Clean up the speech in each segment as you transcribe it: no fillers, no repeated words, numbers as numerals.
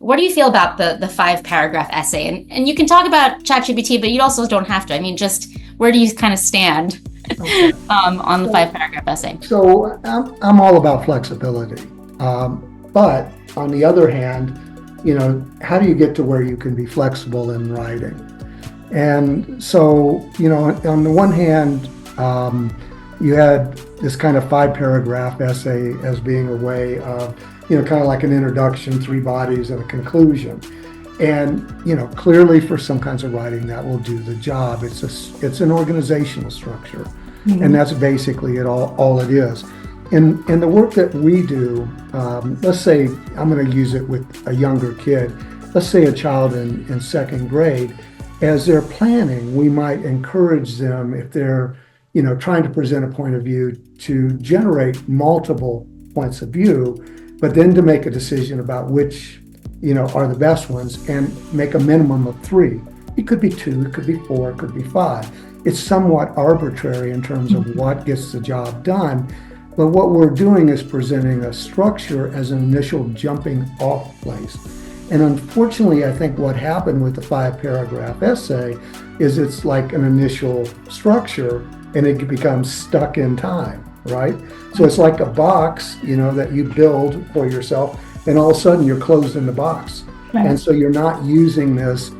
what do you feel about the 5 paragraph essay? And you can talk about ChatGPT, but you also don't have to. I mean, just where do you kind of stand Okay. on the 5 paragraph essay? So I'm all about flexibility. But on the other hand, how do you get to where you can be flexible in writing? And so, on the one hand, you had this kind of 5 paragraph essay as being a way of, kind of like an introduction, 3 bodies, and a conclusion. And, clearly for some kinds of writing that will do the job. It's an organizational structure. And that's basically all it is. In the work that we do, let's say I'm going to use it with a younger kid. Let's say a child in second grade. As they're planning, we might encourage them, if they're trying to present a point of view, to generate multiple points of view, but then to make a decision about which are the best ones and make a minimum of 3. It could be 2, it could be 4, it could be 5. It's somewhat arbitrary in terms of what gets the job done, but what we're doing is presenting a structure as an initial jumping off place. And unfortunately, I think what happened with the 5 paragraph essay is it's like an initial structure and it becomes stuck in time, right? So it's like a box, that you build for yourself, and all of a sudden you're closed in the box. Right. And so you're not using this,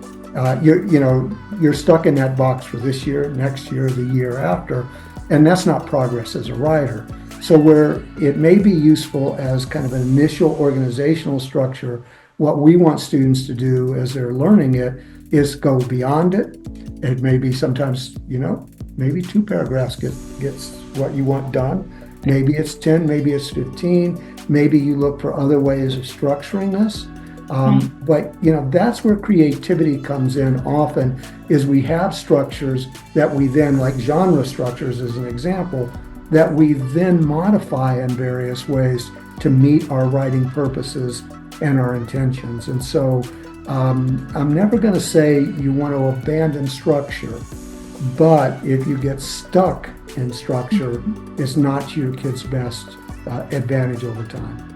you're stuck in that box for this year, next year, the year after, and that's not progress as a writer. So where it may be useful as kind of an initial organizational structure, what we want students to do as they're learning it is go beyond it. It may be sometimes, maybe 2 paragraphs gets what you want done. Maybe it's 10, maybe it's 15. Maybe you look for other ways of structuring this. But that's where creativity comes in often, is we have structures that we then, like genre structures as an example, that we then modify in various ways to meet our writing purposes and our intentions. And so I'm never going to say you want to abandon structure, but if you get stuck in structure, it's not your kid's best advantage over time.